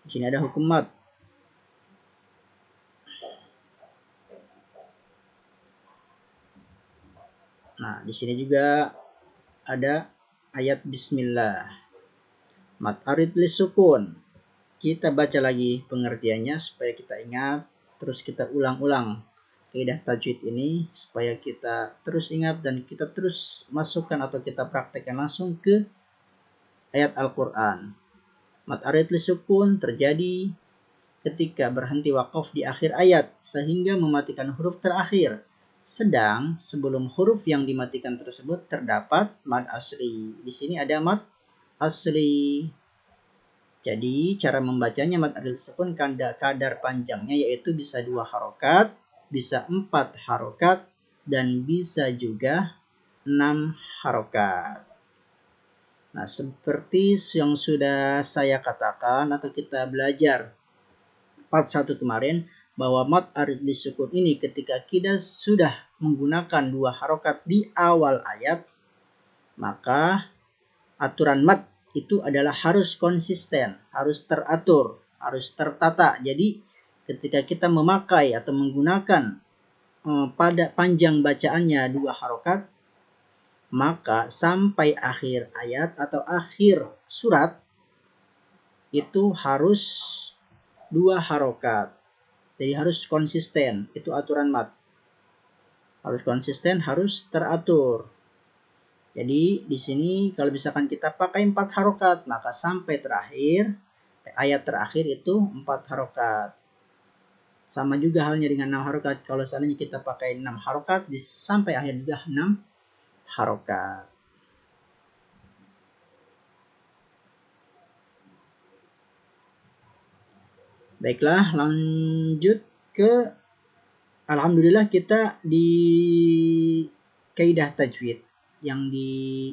Di sini ada hukum mad. Nah, di sini juga ada ayat bismillah. Mad arid lisukun. Kita baca lagi pengertiannya supaya kita ingat, terus kita ulang-ulang kaidah tajwid ini supaya kita terus ingat dan kita terus masukkan atau kita praktekkan langsung ke ayat Al-Quran. Mad arid lisukun terjadi ketika berhenti wakaf di akhir ayat sehingga mematikan huruf terakhir. Sedang sebelum huruf yang dimatikan tersebut terdapat mad asli. Di sini ada mad asli. Jadi cara membacanya mad arid lisukun kadar panjangnya yaitu bisa 2 harokat, bisa 4 harokat, dan bisa juga 6 harokat. Nah, seperti yang sudah saya katakan atau kita belajar part 1 kemarin, bahwa mad arid lisukun ini ketika kita sudah menggunakan 2 harokat di awal ayat, maka aturan mad itu adalah harus konsisten, harus teratur, harus tertata. Jadi ketika kita memakai atau menggunakan pada panjang bacaannya 2 harokat, maka sampai akhir ayat atau akhir surat itu harus 2 harokat. Jadi harus konsisten, itu aturan mad. Harus konsisten, harus teratur. Jadi di sini kalau misalkan kita pakai 4 harokat, maka sampai terakhir, ayat terakhir itu 4 harokat. Sama juga halnya dengan 6 harokat. Kalau seandainya kita pakai 6 harokat, sampai akhir juga 6 harokat. Baiklah, lanjut ke alhamdulillah kita di kaidah tajwid yang di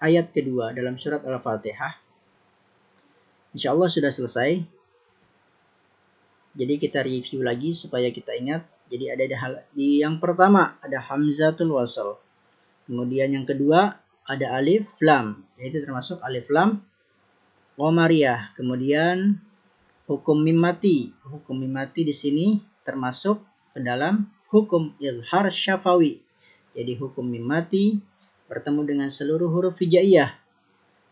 ayat kedua dalam surat Al-Fatihah. Insya Allah sudah selesai. Jadi kita review lagi supaya kita ingat. Jadi ada di yang pertama ada hamzatul wasl. Kemudian yang kedua ada alif lam, yaitu termasuk alif lam qamariyah. Kemudian hukum mim mati. Hukum mim mati di sini termasuk ke dalam hukum izhar syafawi. Jadi hukum mim mati bertemu dengan seluruh huruf hijaiyah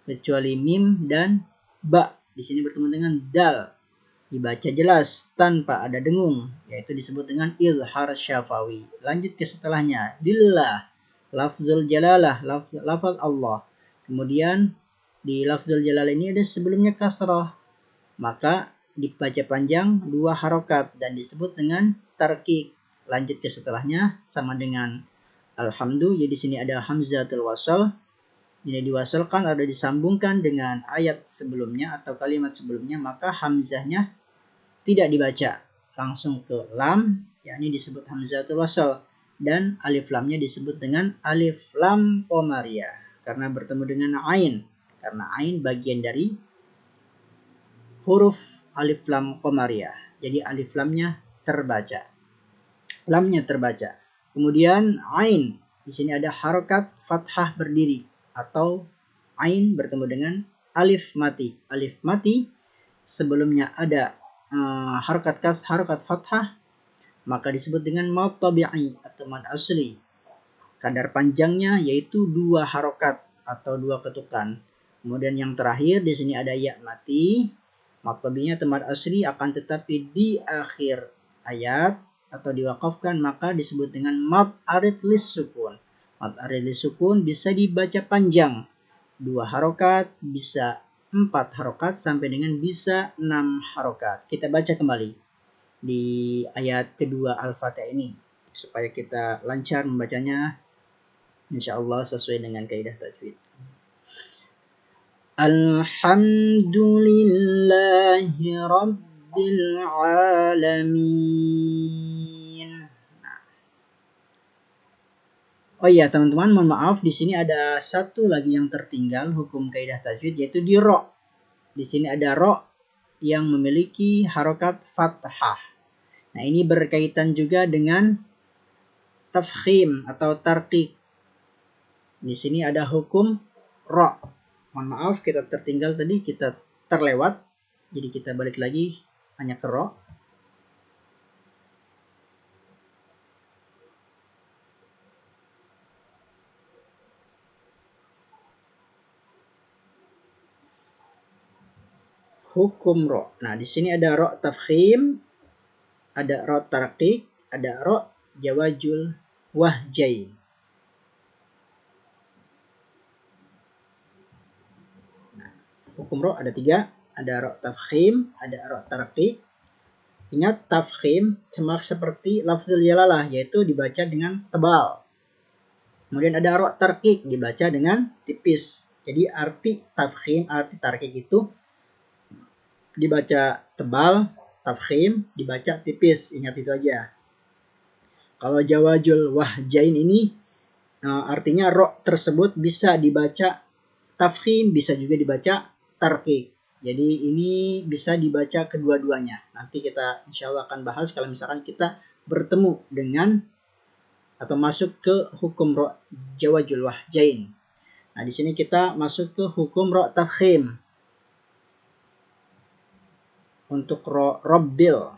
kecuali mim dan ba. Di sini bertemu dengan dal. Dibaca jelas tanpa ada dengung, yaitu disebut dengan izhar syafawi. Lanjut ke setelahnya, lillah, lafzul jalalah, lafaz Allah. Kemudian di lafzul jalalah ini ada sebelumnya kasrah, maka dibaca panjang 2 harokat dan disebut dengan tarqiq. Lanjut ke setelahnya sama dengan alhamdulillah. Jadi di sini ada hamzatul wasl. Ini diwasalkan atau disambungkan dengan ayat sebelumnya atau kalimat sebelumnya, maka hamzahnya tidak dibaca, langsung ke lam, yakni disebut hamzatul wasl, dan alif lamnya disebut dengan alif lam qamariyah karena bertemu dengan ain, karena ain bagian dari huruf alif lam qamariyah. Jadi alif lamnya terbaca, lamnya terbaca. Kemudian ain, di sini ada harokat fathah berdiri atau ain bertemu dengan alif mati. Alif mati sebelumnya ada harokat fathah, maka disebut dengan mad tabi'i atau mad asli. Kadar panjangnya yaitu 2 harokat atau 2 ketukan. Kemudian yang terakhir di sini ada ya mati. Mad tabi'inya atau mad asli akan tetapi di akhir ayat atau diwakafkan, maka disebut dengan mad arid lisukun. Mad arid lisukun bisa dibaca panjang 2 harokat, bisa 4 harokat, sampai dengan bisa 6 harokat. Kita baca kembali di ayat kedua Al-Fatihah ini supaya kita lancar membacanya, insya Allah sesuai dengan kaidah tajwid. Alhamdulillahi Rabbil Alamin. Oh iya teman-teman, mohon maaf, di sini ada satu lagi yang tertinggal hukum kaidah tajwid, yaitu di ro. Di sini ada ro yang memiliki harokat fathah. Nah, ini berkaitan juga dengan tafkhim atau tarqiq. Di sini ada hukum ro. Mohon maaf, kita tertinggal tadi, kita terlewat. Jadi kita balik lagi hanya ke ro. hukum ro. Nah, di sini ada ro tafkhim, ada ro tarqiq, ada ro jawazul wahjain. Nah, hukum ro ada 3, ada ro tafkhim, ada ro tarqiq. Ingat, tafkhim sama seperti lafzul jalalah, yaitu dibaca dengan tebal. Kemudian ada ro tarqiq, dibaca dengan tipis. Jadi arti tafkhim, arti tarqiq itu dibaca tebal, tafkhim dibaca tipis. Ingat itu aja. Kalau jawazul wahjain ini artinya ro tersebut bisa dibaca tafkhim, bisa juga dibaca tarqiq. Jadi ini bisa dibaca kedua-duanya. Nanti kita insya Allah akan bahas kalau misalkan kita bertemu dengan atau masuk ke hukum ro jawazul wahjain. Nah, di sini kita masuk ke hukum ro tafkhim. Untuk ro robbil.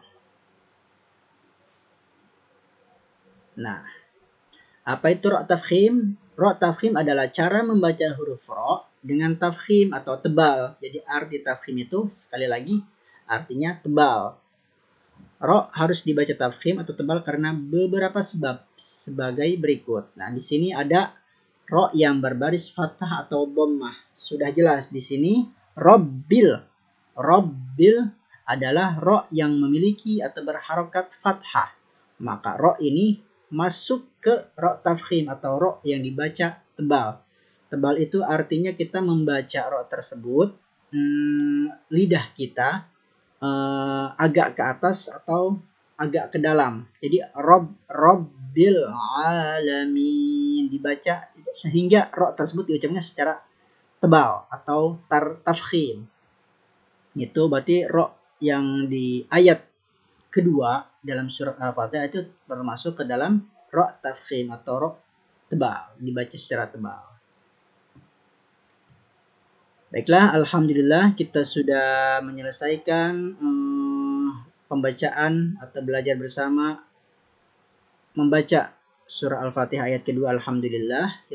Nah, apa itu ro tafkhim? Ro tafkhim adalah cara membaca huruf ro dengan tafkhim atau tebal. Jadi arti tafkhim itu sekali lagi artinya tebal. Ro harus dibaca tafkhim atau tebal karena beberapa sebab sebagai berikut. Nah, di sini ada ro yang berbaris fathah atau dhammah. Sudah jelas di sini robbil. Robbil adalah ro yang memiliki atau berharokat fathah. Maka ro ini masuk ke ro tafkhim atau ro yang dibaca tebal. Tebal itu artinya kita membaca ro tersebut, lidah kita agak ke atas atau agak ke dalam. Jadi robbil alamin dibaca sehingga ro tersebut diucapkan secara tebal atau tafkhim. Itu berarti ro yang di ayat kedua dalam surat Al-Fatihah itu termasuk ke dalam ro tafkhim atau ro tebal, dibaca secara tebal. Baiklah, alhamdulillah kita sudah menyelesaikan pembacaan atau belajar bersama membaca surah Al-Fatihah ayat kedua, alhamdulillahi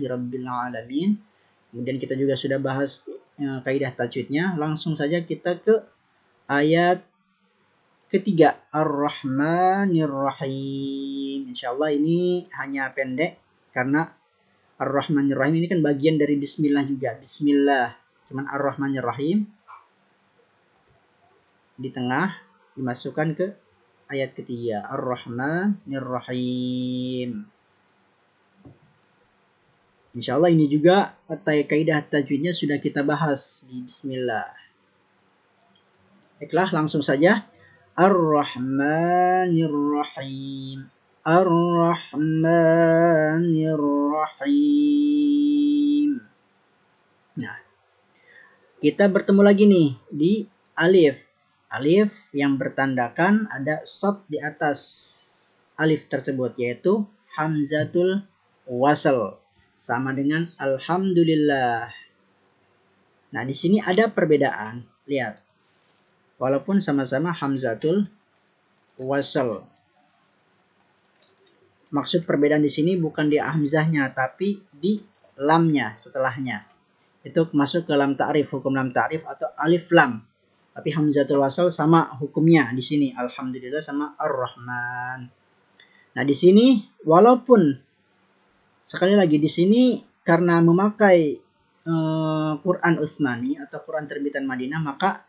rabbil alamin. Kemudian kita juga sudah bahas kaidah tajwidnya. Langsung saja kita ke ayat ketiga, Ar-Rahmanir Rahim. Insyaallah ini hanya pendek karena Ar-Rahmanir Rahim ini kan bagian dari bismillah juga. Bismillah. Cuman Ar-Rahmanir Rahim di tengah dimasukkan ke ayat ketiga, Ar-Rahmanir Rahim. Insyaallah ini juga kaidah tajwidnya sudah kita bahas di bismillah. Baiklah, langsung saja. Ar-Rahmanir Rahim. Ar-Rahmanir Rahim. Nah, kita bertemu lagi nih di alif. Alif yang bertandakan ada shad di atas alif tersebut, yaitu hamzatul wasl. Sama dengan alhamdulillah. Nah, di sini ada perbedaan. Lihat. Walaupun sama-sama hamzatul wasl. Maksud perbedaan di sini bukan di hamzahnya, tapi di lamnya setelahnya. Itu masuk ke lam ta'rif, hukum lam ta'rif atau alif lam. Tapi hamzatul wasl sama hukumnya di sini. Alhamdulillah sama Ar-Rahman. Nah, di sini walaupun sekali lagi di sini karena memakai Quran Utsmani atau Quran terbitan Madinah, maka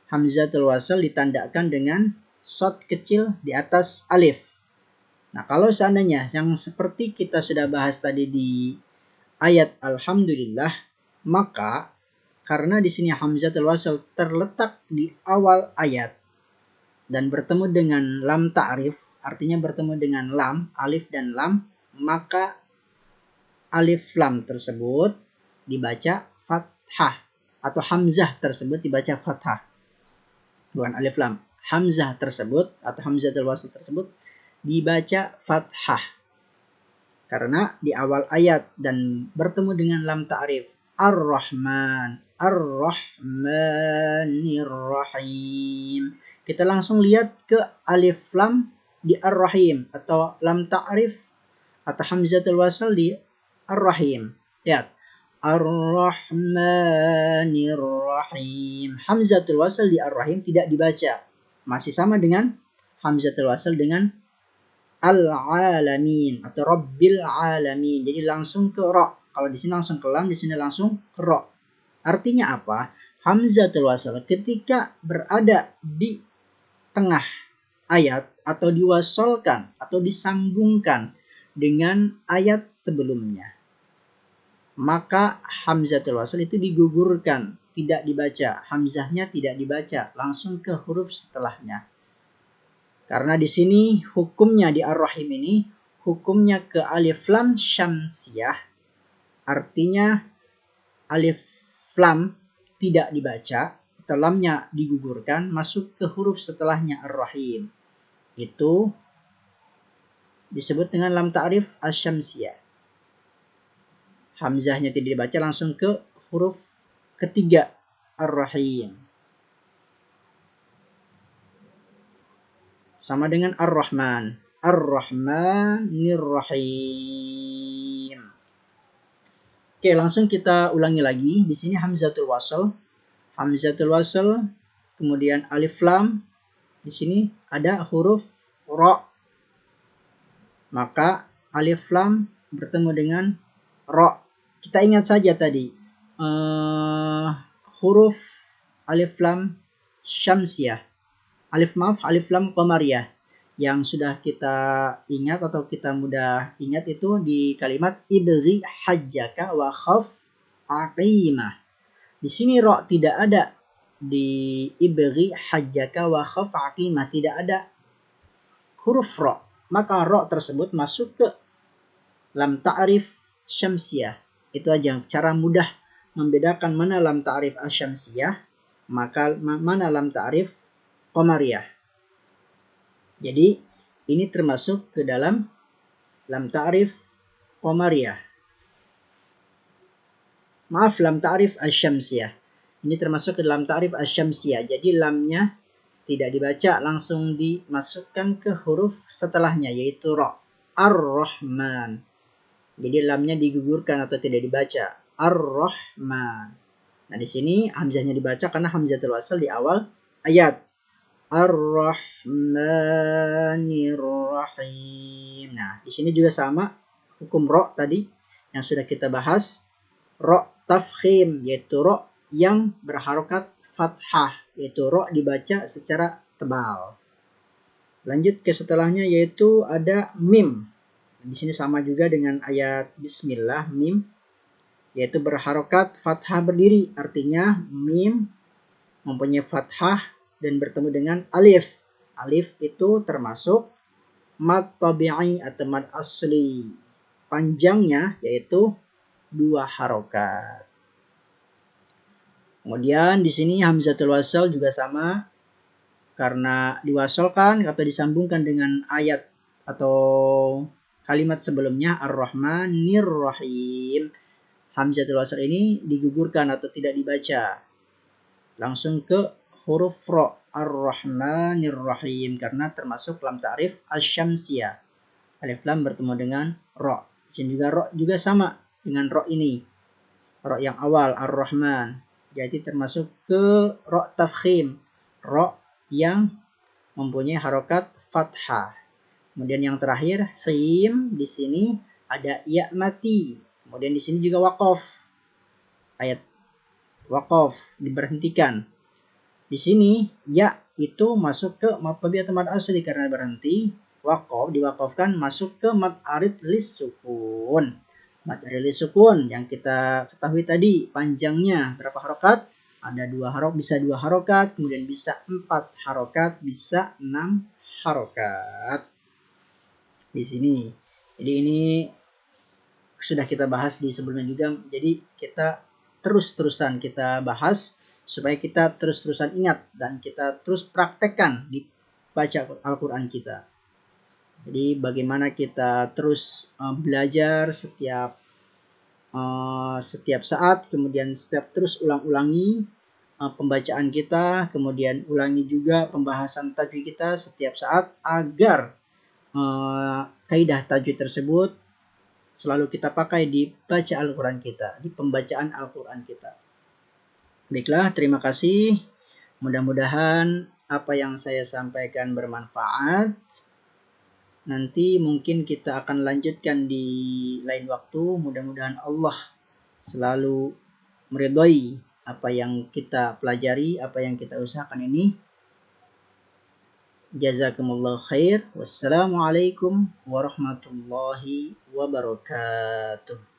hamzatul wasl ditandakan dengan shad kecil di atas alif. Nah, kalau seandainya yang seperti kita sudah bahas tadi di ayat alhamdulillah, maka karena di sini hamzatul wasl terletak di awal ayat dan bertemu dengan lam ta'rif, artinya bertemu dengan lam, alif dan lam, maka alif lam tersebut dibaca fathah atau hamzah tersebut dibaca fathah. Bukan alif lam. Hamzah tersebut atau hamzatul wasl tersebut dibaca fathah. Karena di awal ayat dan bertemu dengan lam ta'rif. Ar-Rahman, Ar-Rahmanir Rahim. Kita langsung lihat ke alif lam di Ar-Rahim atau lam ta'rif atau hamzatul wasl di Ar-Rahim. Lihat. Ar-Rahmanir Rahim. Hamzatul wasl di Ar-Rahim tidak dibaca. Masih sama dengan hamzatul wasl dengan Al-Alamin atau Rabbil Alamin. Jadi langsung ke ra. Kalau di sini langsung ke lam, di sini langsung ke ra. Artinya apa? Hamzatul wasl ketika berada di tengah ayat atau diwasolkan atau disambungkan dengan ayat sebelumnya, maka hamzatul wasl itu digugurkan, tidak dibaca. Hamzahnya tidak dibaca, langsung ke huruf setelahnya. Karena di sini hukumnya di Ar-Rahim ini hukumnya ke alif lam syamsiyah. Artinya alif lam tidak dibaca atau lamnya digugurkan, masuk ke huruf setelahnya Ar-Rahim. Itu disebut dengan lam ta'rif asy-syamsiyah. Hamzahnya tidak dibaca, langsung ke huruf ketiga Ar-Rahim. Sama dengan Ar-Rahman. Ar-Rahmanir Rahim. Oke, langsung kita ulangi lagi. Di sini hamzatul wasl. Hamzatul wasl, kemudian alif lam. Di sini ada huruf ra. Maka alif lam bertemu dengan ra. Kita ingat saja tadi huruf alif lam syamsiyah. Alif lam qamariyah yang sudah kita ingat atau kita mudah ingat itu di kalimat ibghi hajjaka wa khaf aqimah. Di sini ra tidak ada, di ibghi hajjaka wa khaf aqimah tidak ada huruf ra. Maka ra tersebut masuk ke lam ta'rif syamsiyah. Itu aja cara mudah membedakan mana lam ta'rif asyamsiyah, maka mana lam ta'rif qamariyah. Jadi ini termasuk ke dalam lam ta'rif qamariyah. Maaf, lam ta'rif asyamsiyah. Ini termasuk ke dalam ta'rif asyamsiyah. Jadi lamnya tidak dibaca, langsung dimasukkan ke huruf setelahnya yaitu ra. Ar-Rahman. Jadi lamnya digugurkan atau tidak dibaca. Ar-Rahman. Nah, di sini hamzahnya dibaca karena hamzatul wasl di awal ayat. Ar-Rahmanir Rahim. Nah, di sini juga sama hukum ra tadi yang sudah kita bahas. Ra tafkhim, yaitu ra yang berharokat fathah, yaitu ra dibaca secara tebal. Lanjut ke setelahnya yaitu ada mim. Di sini sama juga dengan ayat bismillah, mim, yaitu berharokat fathah berdiri. Artinya mim mempunyai fathah dan bertemu dengan alif. Alif itu termasuk mad tabi'i atau mad asli. Panjangnya yaitu 2 harokat. Kemudian di sini hamzatul wasl juga sama karena diwasolkan atau disambungkan dengan ayat atau kalimat sebelumnya Ar-Rahmanir Rahim. Hamzatul wasl ini digugurkan atau tidak dibaca. Langsung ke huruf ra, Ar-Rahmanir Rahim, karena termasuk lam ta'rif asy-syamsiyah. Alif lam bertemu dengan ra. Dan juga ra juga sama dengan ra ini. Ra yang awal Ar-Rahman. Jadi termasuk ke ra tafkhim. Ra yang mempunyai harokat fathah. Kemudian yang terakhir him, di sini ada ya mati. Kemudian di sini juga waqaf. Ayat waqaf diberhentikan. Di sini ya itu masuk ke mad tabi'i atau mad asli karena berhenti. Waqaf diwaqafkan masuk ke mad arid lis sukun. Mad arid lis sukun yang kita ketahui tadi panjangnya berapa harokat? Ada 2 harokat, bisa 2 harokat, kemudian bisa 4 harokat, bisa 6 harokat. Di sini. Jadi ini sudah kita bahas di sebelumnya juga. Jadi kita terus-terusan kita bahas supaya kita terus-terusan ingat dan kita terus praktekkan di baca Al-Quran kita. Jadi bagaimana kita terus belajar setiap saat, kemudian setiap terus ulang-ulangi pembacaan kita, kemudian ulangi juga pembahasan tajwid kita setiap saat agar kaidah tajwid tersebut selalu kita pakai di baca Al-Quran kita, di pembacaan Al-Quran kita. Baiklah, terima kasih. Mudah-mudahan apa yang saya sampaikan bermanfaat. Nanti mungkin kita akan lanjutkan di lain waktu. Mudah-mudahan Allah selalu meridhai apa yang kita pelajari, apa yang kita usahakan ini. Jazakumullah khair. Wassalamualaikum warahmatullahi wabarakatuh.